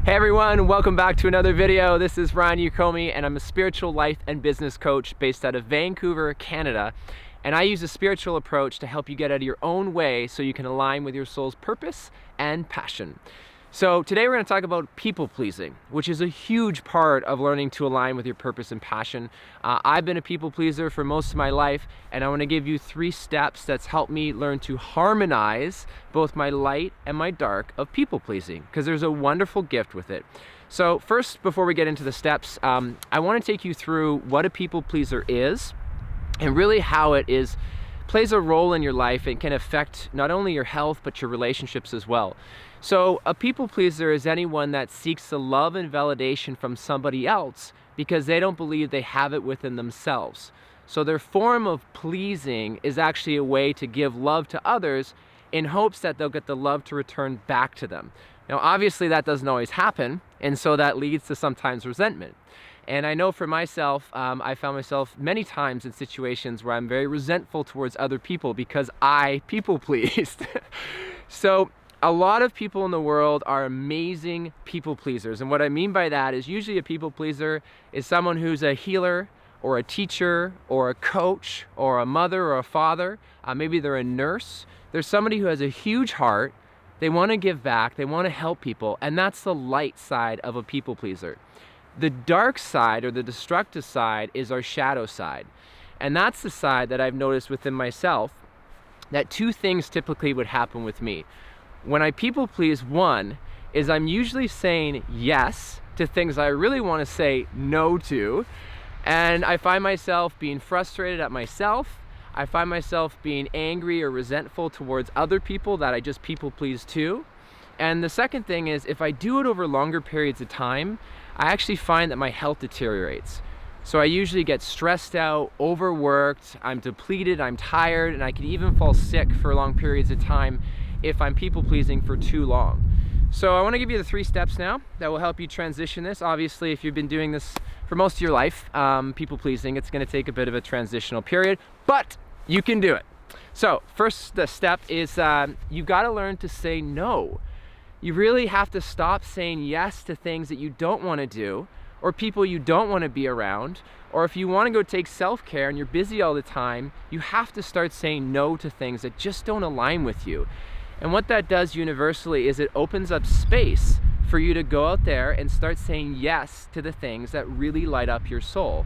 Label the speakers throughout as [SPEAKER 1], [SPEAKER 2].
[SPEAKER 1] Hey everyone, welcome back to another video. This is Ryan Yokome and I'm a spiritual life and business coach based out of Vancouver, Canada. And I use a spiritual approach to help you get out of your own way so you can align with your soul's purpose and passion. So today we're going to talk about people pleasing, which is a huge part of learning to align with your purpose and passion. I've been a people pleaser for most of my life, and I want to give you 3 steps that's helped me learn to harmonize both my light and my dark of people pleasing, because there's a wonderful gift with it. So first, before we get into the steps, I want to take you through what a people pleaser is and really how it plays a role in your life and can affect not only your health but your relationships as well. So a people pleaser is anyone that seeks the love and validation from somebody else because they don't believe they have it within themselves. So their form of pleasing is actually a way to give love to others in hopes that they'll get the love to return back to them. Now obviously that doesn't always happen, and so that leads to sometimes resentment. And I know for myself, I found myself many times in situations where I'm very resentful towards other people because I people pleased. So a lot of people in the world are amazing people pleasers. And what I mean by that is usually a people pleaser is someone who's a healer or a teacher or a coach or a mother or a father. Maybe they're a nurse. There's somebody who has a huge heart. They want to give back. They want to help people. And that's the light side of a people pleaser. The dark side, or the destructive side, is our shadow side. And that's the side that I've noticed within myself that 2 things typically would happen with me. When I people please, one is I'm usually saying yes to things I really want to say no to. And I find myself being frustrated at myself. I find myself being angry or resentful towards other people that I just people please too. And the second thing is, if I do it over longer periods of time, I actually find that my health deteriorates. So I usually get stressed out, overworked, I'm depleted, I'm tired, and I can even fall sick for long periods of time if I'm people pleasing for too long. So I want to give you the 3 steps now that will help you transition this. Obviously, if you've been doing this for most of your life, people pleasing, it's going to take a bit of a transitional period, but you can do it. So first step is you've got to learn to say no. You really have to stop saying yes to things that you don't want to do, or people you don't want to be around, or if you want to go take self-care and you're busy all the time, you have to start saying no to things that just don't align with you. And what that does universally is it opens up space for you to go out there and start saying yes to the things that really light up your soul.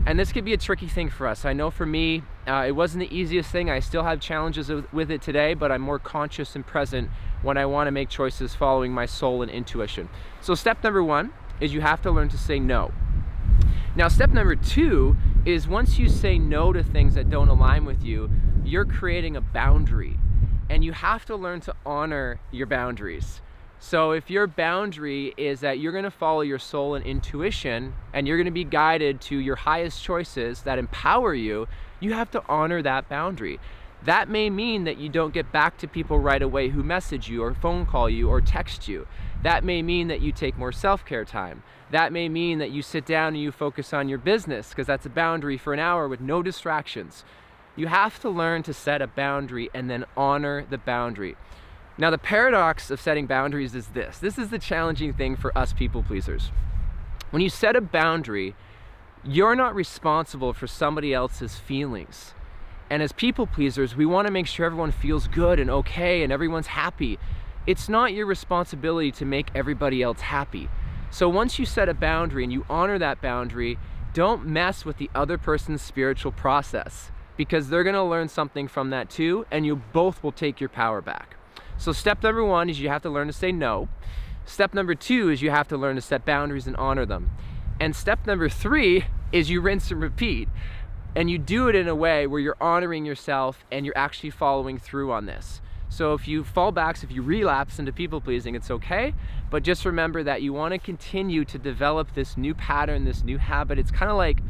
[SPEAKER 1] And this could be a tricky thing for us. I know for me, it wasn't the easiest thing. I still have challenges with it today, but I'm more conscious and present when I want to make choices following my soul and intuition. So step number 1 is you have to learn to say no. Now step number 2 is once you say no to things that don't align with you, you're creating a boundary. And you have to learn to honor your boundaries. So if your boundary is that you're going to follow your soul and intuition and you're going to be guided to your highest choices that empower you, you have to honor that boundary. That may mean that you don't get back to people right away who message you or phone call you or text you. That may mean that you take more self-care time. That may mean that you sit down and you focus on your business, because that's a boundary for an hour with no distractions. You have to learn to set a boundary and then honor the boundary. Now the paradox of setting boundaries is this. This is the challenging thing for us people pleasers. When you set a boundary, you're not responsible for somebody else's feelings. And as people pleasers, we want to make sure everyone feels good and okay and everyone's happy. It's not your responsibility to make everybody else happy. So once you set a boundary and you honor that boundary, don't mess with the other person's spiritual process, because they're going to learn something from that too, and you both will take your power back. So step number 1 is you have to learn to say no. Step number 2 is you have to learn to set boundaries and honor them. And step number 3 is you rinse and repeat. And you do it in a way where you're honoring yourself and you're actually following through on this. So if you fall back, if you relapse into people pleasing, it's okay. But just remember that you want to continue to develop this new pattern, this new habit. It's kind of like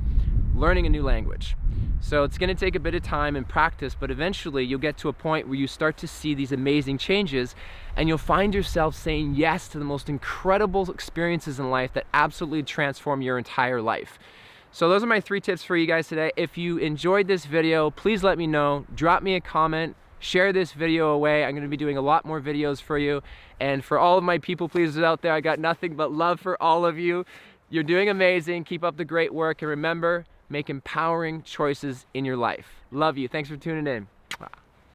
[SPEAKER 1] learning a new language. So it's going to take a bit of time and practice, but eventually you'll get to a point where you start to see these amazing changes and you'll find yourself saying yes to the most incredible experiences in life that absolutely transform your entire life. So those are my 3 tips for you guys today. If you enjoyed this video, please let me know. Drop me a comment. Share this video away. I'm gonna be doing a lot more videos for you. And for all of my people pleasers out there, I got nothing but love for all of you. You're doing amazing. Keep up the great work. And remember, make empowering choices in your life. Love you. Thanks for tuning in.